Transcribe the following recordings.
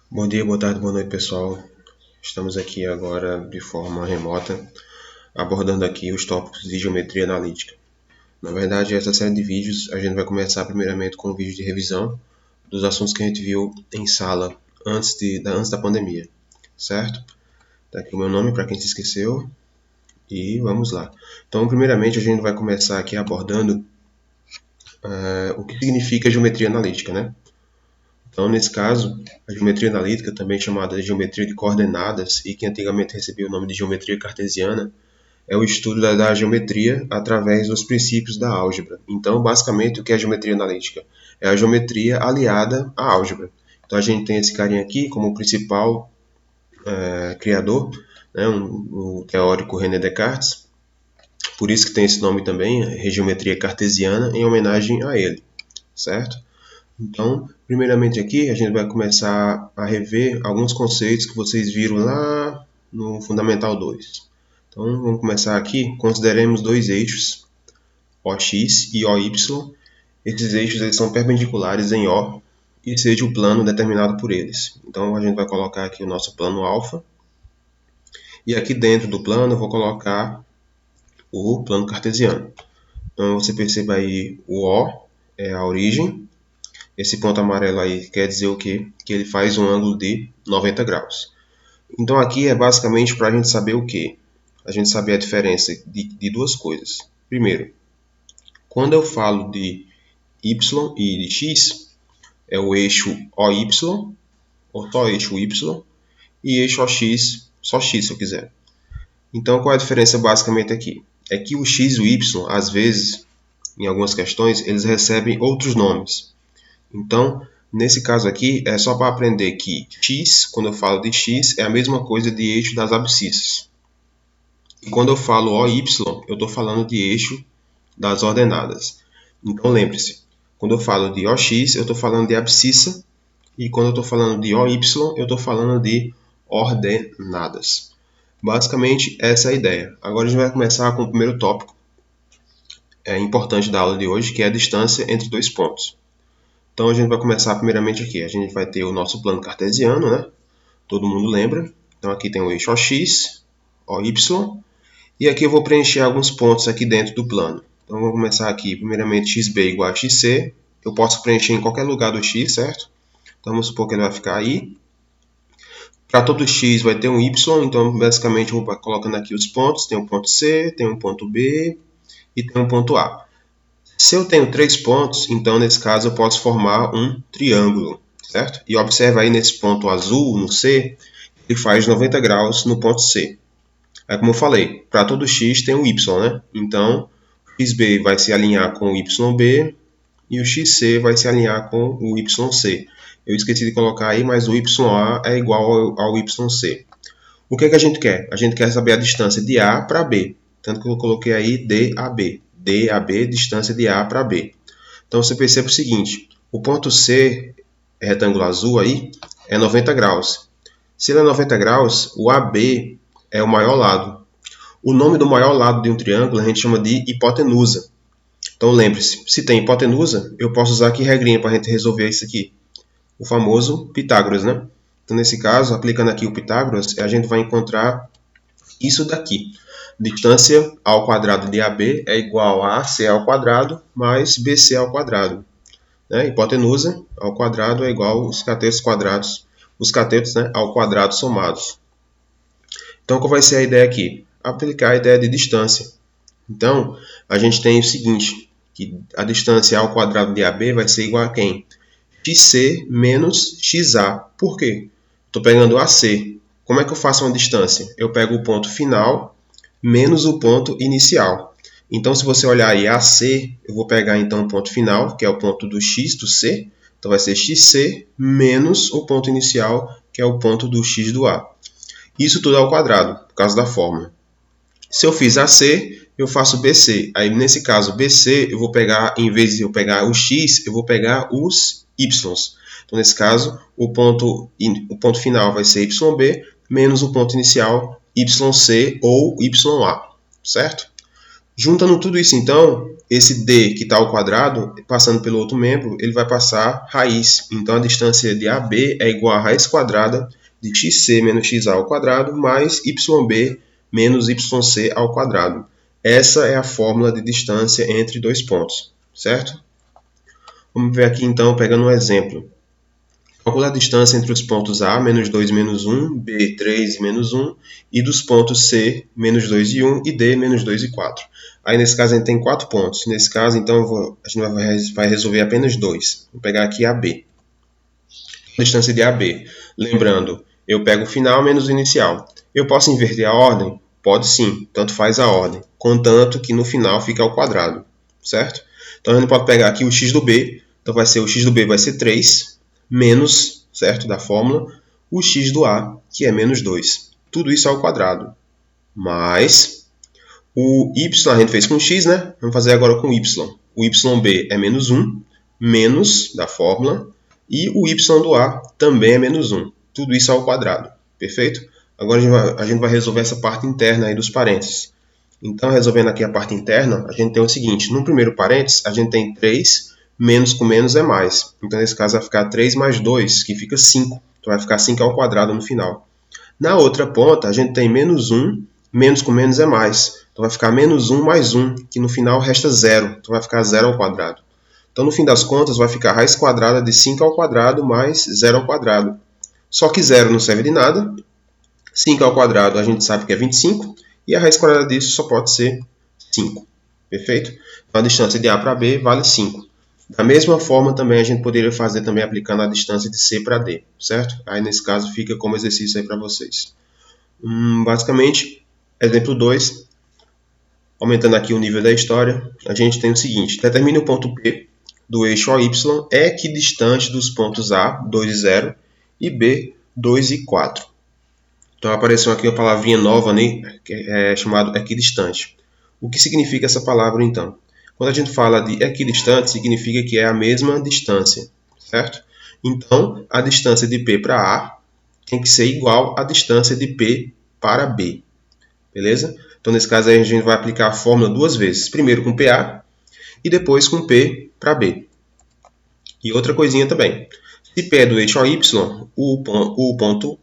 Bom dia, boa tarde, boa noite, pessoal. Estamos aqui agora de forma remota, abordando aqui os tópicos de geometria analítica. Na verdade, essa série de vídeos a gente vai começar primeiramente com um vídeo de revisão dos assuntos que a gente viu em sala antes da pandemia, certo? Tá aqui o meu nome para quem se esqueceu e vamos lá. Então, primeiramente, a gente vai começar aqui abordando o que significa geometria analítica, né? Então, nesse caso, a geometria analítica, também chamada de geometria de coordenadas e que antigamente recebia o nome de geometria cartesiana, é o estudo da geometria através dos princípios da álgebra. Então, basicamente, o que é a geometria analítica? É a geometria aliada à álgebra. Então, a gente tem esse carinha aqui como principal criador, né, o teórico René Descartes. Por isso que tem esse nome também, geometria cartesiana, em homenagem a ele, certo? Então, primeiramente aqui, a gente vai começar a rever alguns conceitos que vocês viram lá no Fundamental 2. Então, vamos começar aqui. Consideremos dois eixos, OX e OY. Esses eixos eles são perpendiculares em O e seja o plano determinado por eles. Então, a gente vai colocar aqui o nosso plano alfa. E aqui dentro do plano, eu vou colocar o plano cartesiano. Então, você perceba aí, o O é a origem. Esse ponto amarelo aí quer dizer o quê? Que ele faz um ângulo de 90 graus. Então aqui é basicamente para a gente saber o quê? A gente saber a diferença de duas coisas. Primeiro, quando eu falo de y e de x, é o eixo OY, ou só eixo y, e eixo OX, só x se eu quiser. Então qual é a diferença basicamente aqui? É que o x e o y, às vezes, em algumas questões, eles recebem outros nomes. Então, nesse caso aqui, é só para aprender que x, quando eu falo de x, é a mesma coisa de eixo das abscissas. E quando eu falo OY, eu estou falando de eixo das ordenadas. Então, lembre-se, quando eu falo de OX, eu estou falando de abscissa, e quando eu estou falando de OY, eu estou falando de ordenadas. Basicamente, essa é a ideia. Agora a gente vai começar com o primeiro tópico importante da aula de hoje, que é a distância entre dois pontos. Então a gente vai começar primeiramente aqui. A gente vai ter o nosso plano cartesiano, né? Todo mundo lembra. Então aqui tem o eixo OX, OY. E aqui eu vou preencher alguns pontos aqui dentro do plano. Então vamos começar aqui. Primeiramente, xb igual a xc. Eu posso preencher em qualquer lugar do x, certo? Então vamos supor que ele vai ficar aí. Para todo x vai ter um y. Então basicamente eu vou colocando aqui os pontos. Tem um ponto C, tem um ponto B e tem um ponto A. Se eu tenho 3 pontos, então nesse caso eu posso formar um triângulo, certo? E observa aí nesse ponto azul, no C, ele faz 90 graus no ponto C. Aí como eu falei, para todo x tem um y, né? Então, o xb vai se alinhar com o yb e o xc vai se alinhar com o yc. Eu esqueci de colocar aí, mas o ya é igual ao yc. O que é que a gente quer? A gente quer saber a distância de A para B. Tanto que eu coloquei aí DAB. DAB, distância de A para B. Então você percebe o seguinte, o ponto C, retângulo azul aí, é 90 graus. Se ele é 90 graus, o AB é o maior lado. O nome do maior lado de um triângulo a gente chama de hipotenusa. Então lembre-se, se tem hipotenusa, eu posso usar aqui regrinha para a gente resolver isso aqui. O famoso Pitágoras, né? Então nesse caso, aplicando aqui o Pitágoras, a gente vai encontrar isso daqui. Distância ao quadrado de AB é igual a AC ao quadrado mais BC ao quadrado. Né? Hipotenusa ao quadrado é igual os catetos quadrados, os catetos, né, ao quadrado somados. Então, qual vai ser a ideia aqui? Aplicar a ideia de distância. Então, a gente tem o seguinte, que a distância ao quadrado de AB vai ser igual a quem? XC menos XA. Por quê? Estou pegando AC. Como é que eu faço uma distância? Eu pego o ponto final menos o ponto inicial. Então, se você olhar aí AC, eu vou pegar então o ponto final, que é o ponto do x do C. Então, vai ser XC menos o ponto inicial, que é o ponto do x do A. Isso tudo ao quadrado, por causa da fórmula. Se eu fiz AC, eu faço BC. Aí, nesse caso, BC, eu vou pegar, em vez de eu pegar o x, eu vou pegar os y's. Então, nesse caso, o ponto final vai ser YB menos o ponto inicial YC ou YA, certo? Juntando tudo isso, então, esse d que está ao quadrado, passando pelo outro membro, ele vai passar raiz. Então, a distância de AB é igual a raiz quadrada de xc menos xa ao quadrado mais yb menos yc ao quadrado. Essa é a fórmula de distância entre dois pontos, certo? Vamos ver aqui, então, pegando um exemplo. Calcula a distância entre os pontos A, menos 2 e menos 1, B, 3 e menos 1, e dos pontos C, menos 2 e 1, e D, menos 2 e 4. Aí, nesse caso, a gente tem 4 pontos. Nesse caso, então, a gente vai resolver apenas 2. Vou pegar aqui AB. A distância de AB. Lembrando, eu pego o final menos o inicial. Eu posso inverter a ordem? Pode sim, tanto faz a ordem, contanto que no final fique ao quadrado, certo? Então, a gente pode pegar aqui o x do B. Então, o x do B vai ser 3, menos, certo, da fórmula, o x do A, que é menos 2. Tudo isso ao quadrado. Mais o y a gente fez com x, né? Vamos fazer agora com y. O yb é menos 1, menos da fórmula, e o y do A também é menos 1. Tudo isso ao quadrado. Perfeito? Agora a gente vai resolver essa parte interna aí dos parênteses. Então, resolvendo aqui a parte interna, a gente tem o seguinte. No primeiro parênteses, a gente tem 3, menos com menos é mais. Então, nesse caso, vai ficar 3 mais 2, que fica 5. Então, vai ficar 5 ao quadrado no final. Na outra ponta, a gente tem menos 1, menos com menos é mais. Então, vai ficar menos 1 mais 1, que no final resta 0. Então, vai ficar 0 ao quadrado. Então, no fim das contas, vai ficar raiz quadrada de 5 ao quadrado mais 0 ao quadrado. Só que 0 não serve de nada. 5 ao quadrado a gente sabe que é 25. E a raiz quadrada disso só pode ser 5. Perfeito? Então, a distância de A para B vale 5. Da mesma forma, também a gente poderia fazer também aplicando a distância de C para D, certo? Aí, nesse caso, fica como exercício aí para vocês. Basicamente, exemplo 2, aumentando aqui o nível da história, a gente tem o seguinte. Determine o ponto P do eixo OY equidistante dos pontos A, 2 e 0, e B, 2 e 4. Então, apareceu aqui uma palavrinha nova, né, que é chamado equidistante. O que significa essa palavra, então? Quando a gente fala de equidistante, significa que é a mesma distância, certo? Então, a distância de P para A tem que ser igual à distância de P para B, beleza? Então, nesse caso, aí, a gente vai aplicar a fórmula duas vezes. Primeiro com PA e depois com P para B. E outra coisinha também. Se P é do eixo OY, o ponto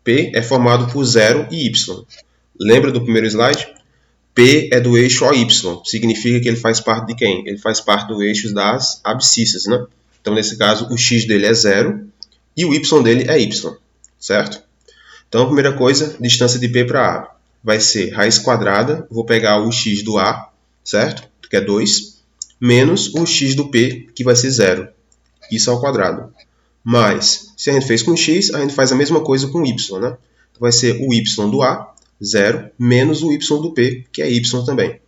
P é formado por 0 e Y. Lembra do primeiro slide? P é do eixo OY. Significa que ele faz parte de quem? Ele faz parte do eixo das abscissas, né? Então, nesse caso, o x dele é 0 e o y dele é y, certo? Então, a primeira coisa, distância de P para A vai ser raiz quadrada. Vou pegar o x do A, certo? Que é 2, menos o x do P, que vai ser 0. Isso ao quadrado. Mas, se a gente fez com x, a gente faz a mesma coisa com y, né? Então, vai ser o y do A, 0, menos o y do P, que é y também.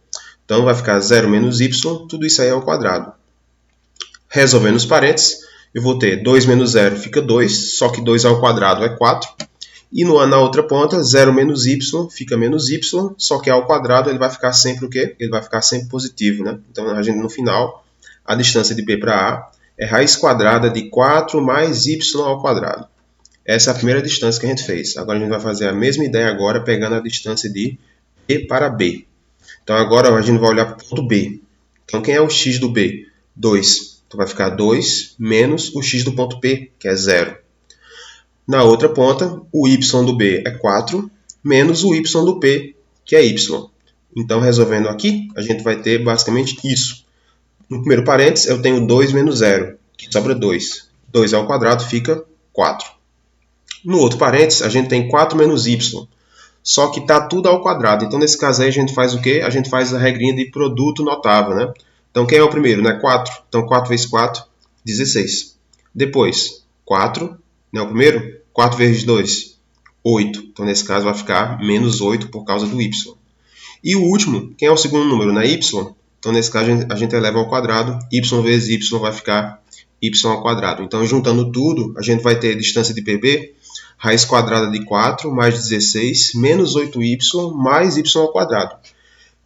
Então, vai ficar 0 menos y, tudo isso aí é ao quadrado. Resolvendo os parênteses, eu vou ter 2 menos 0 fica 2, só que 2 ao quadrado é 4. E na outra ponta, 0 menos y fica menos y, só que ao quadrado ele vai ficar sempre o quê? Ele vai ficar sempre positivo, né? Então, a gente, no final, a distância de P para A é raiz quadrada de 4 mais y ao quadrado. Essa é a primeira distância que a gente fez. Agora, a gente vai fazer a mesma ideia agora, pegando a distância de P para B. Então, agora a gente vai olhar para o ponto B. Então, quem é o x do B? 2. Então, vai ficar 2 menos o x do ponto P, que é 0. Na outra ponta, o y do B é 4, menos o y do P, que é y. Então, resolvendo aqui, a gente vai ter basicamente isso. No primeiro parênteses, eu tenho 2 menos 0, que sobra 2. 2 ao quadrado fica 4. No outro parênteses, a gente tem 4 menos y, só que está tudo ao quadrado. Então, nesse caso aí, a gente faz o quê? A gente faz a regrinha de produto notável, né? Então, quem é o primeiro? Né? 4. Então, 4 vezes 4, 16. Depois, 4. Não é o primeiro? 4 vezes 2, 8. Então, nesse caso, vai ficar menos 8 por causa do y. E o último, quem é o segundo número? Né? Y. Então, nesse caso, a gente eleva ao quadrado. Y vezes y vai ficar y ao quadrado. Então, juntando tudo, a gente vai ter a distância de PB, raiz quadrada de 4 mais 16, menos 8y, mais y ao quadrado.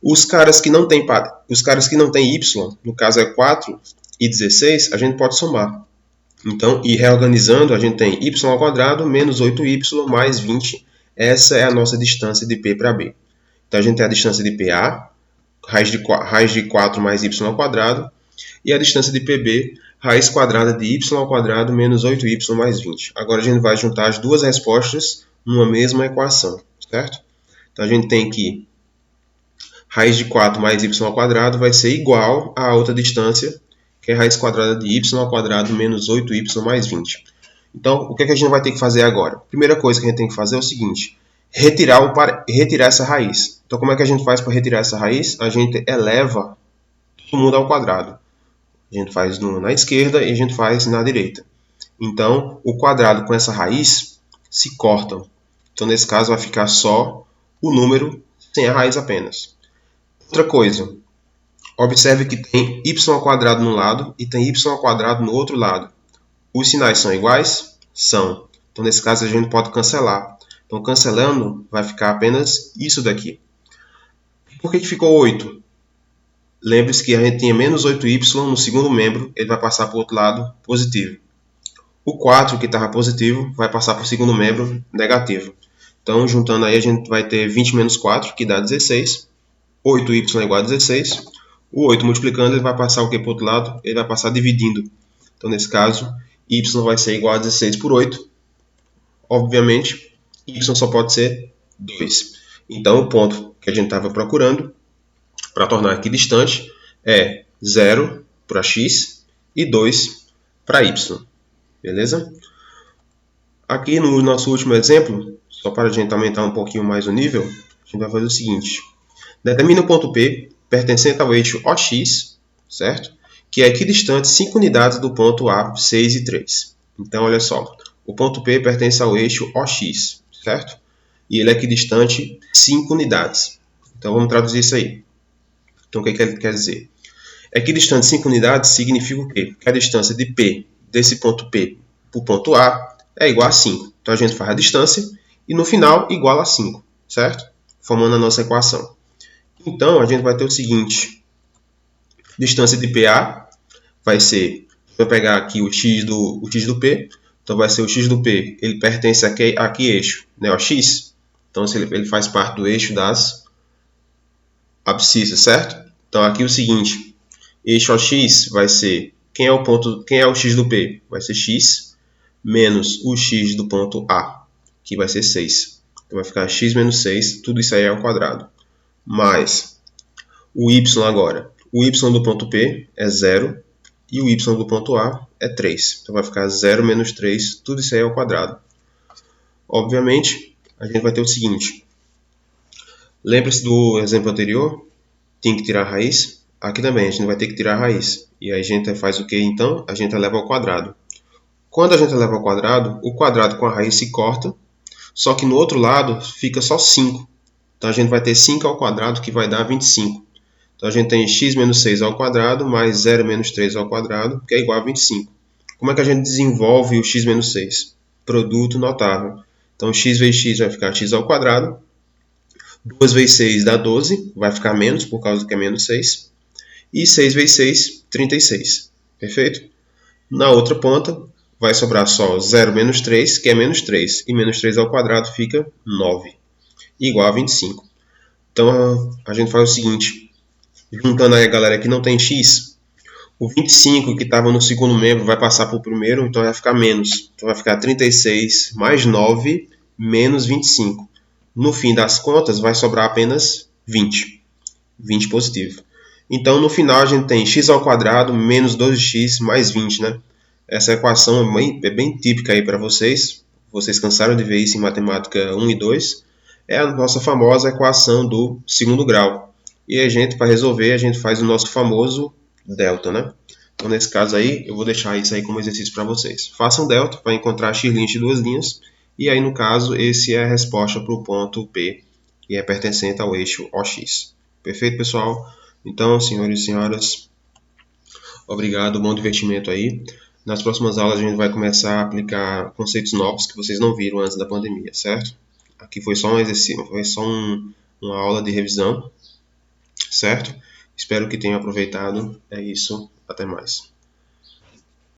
Os caras que não têm y, no caso é 4 e 16, a gente pode somar. Então, e reorganizando, a gente tem y ao quadrado menos 8y mais 20. Essa é a nossa distância de P para B. Então, a gente tem a distância de PA, raiz de 4 mais y ao quadrado, e a distância de PB, raiz quadrada de y ao quadrado menos 8y mais 20. Agora a gente vai juntar as duas respostas numa mesma equação, certo? Então a gente tem que raiz de 4 mais y ao quadrado vai ser igual a outra distância, que é raiz quadrada de y ao quadrado menos 8y mais 20. Então, o que a gente vai ter que fazer agora? Primeira coisa que a gente tem que fazer é o seguinte: retirar essa raiz. Então, como é que a gente faz para retirar essa raiz? A gente eleva todo mundo ao quadrado. A gente faz na esquerda e a gente faz na direita. Então, o quadrado com essa raiz se cortam. Então, nesse caso, vai ficar só o número sem a raiz apenas. Outra coisa, observe que tem y ao quadrado no lado e tem y ao quadrado no outro lado. Os sinais são iguais? São. Então, nesse caso, a gente pode cancelar. Então, cancelando, vai ficar apenas isso daqui. Por que ficou 8? Lembre-se que a gente tinha menos 8y no segundo membro, ele vai passar para o outro lado positivo. O 4, que estava positivo, vai passar para o segundo membro negativo. Então, juntando aí, a gente vai ter 20 menos 4, que dá 16. 8y é igual a 16. O 8 multiplicando, ele vai passar o que para o outro lado? Ele vai passar dividindo. Então, nesse caso, y vai ser igual a 16 por 8. Obviamente, y só pode ser 2. Então, o ponto que a gente estava procurando, para tornar aqui distante, é 0 para x e 2 para y. Beleza? Aqui no nosso último exemplo, só para a gente aumentar um pouquinho mais o nível, a gente vai fazer o seguinte. Determina o ponto P pertencente ao eixo OX, certo? Que é equidistante 5 unidades do ponto A, 6 e 3. Então, olha só. O ponto P pertence ao eixo OX, certo? E ele é equidistante 5 unidades. Então, vamos traduzir isso aí. Então, o que ele quer dizer? Equidistante 5 unidades significa o quê? Que a distância de P, desse ponto P para o ponto A, é igual a 5. Então, a gente faz a distância e, no final, igual a 5, certo? Formando a nossa equação. Então, a gente vai ter o seguinte. Distância de PA vai ser... Vou pegar aqui o x do P. Então, vai ser o x do P. Ele pertence a que eixo? Né? O x. Então, ele faz parte do eixo das abscissas, certo? Então, aqui o seguinte. Eixo OX vai ser... Quem é o x do P? Vai ser x menos o x do ponto A, que vai ser 6. Então, vai ficar x menos 6. Tudo isso aí é ao quadrado. Mais o y agora. O y do ponto P é 0 e o y do ponto A é 3. Então vai ficar 0 menos 3, tudo isso aí ao quadrado. Obviamente, a gente vai ter o seguinte. Lembra-se do exemplo anterior? Tem que tirar a raiz. Aqui também a gente vai ter que tirar a raiz. E aí a gente faz o que então? A gente eleva ao quadrado. Quando a gente eleva ao quadrado, o quadrado com a raiz se corta, só que no outro lado fica só 5. Então, a gente vai ter 5 ao quadrado, que vai dar 25. Então, a gente tem x menos 6 ao quadrado, mais 0 menos 3 ao quadrado, que é igual a 25. Como é que a gente desenvolve o x menos 6? Produto notável. Então, x vezes x vai ficar x ao quadrado. 2 vezes 6 dá 12, vai ficar menos, por causa que é menos 6. E 6 vezes 6, 36. Perfeito? Na outra ponta, vai sobrar só 0 menos 3, que é menos 3. E menos 3 ao quadrado fica 9. Igual a 25. Então, a gente faz o seguinte. Juntando aí a galera que não tem x, o 25 que estava no segundo membro vai passar para o primeiro, então vai ficar menos. Então, vai ficar 36 mais 9 menos 25. No fim das contas, vai sobrar apenas 20. 20 positivo. Então, no final, a gente tem x ao quadrado menos 12x mais 20, né? Essa equação é bem típica aí para vocês. Vocês cansaram de ver isso em matemática 1 e 2. É a nossa famosa equação do segundo grau. E a gente, para resolver, a gente faz o nosso famoso delta, né? Então, nesse caso aí, eu vou deixar isso aí como exercício para vocês. Façam delta para encontrar x' de duas linhas. E aí, no caso, esse é a resposta para o ponto P, que é pertencente ao eixo OX. Perfeito, pessoal? Então, senhores e senhoras, obrigado, bom divertimento aí. Nas próximas aulas, a gente vai começar a aplicar conceitos novos que vocês não viram antes da pandemia, certo? Aqui foi só um exercício, foi só uma aula de revisão, certo? Espero que tenham aproveitado. É isso, até mais.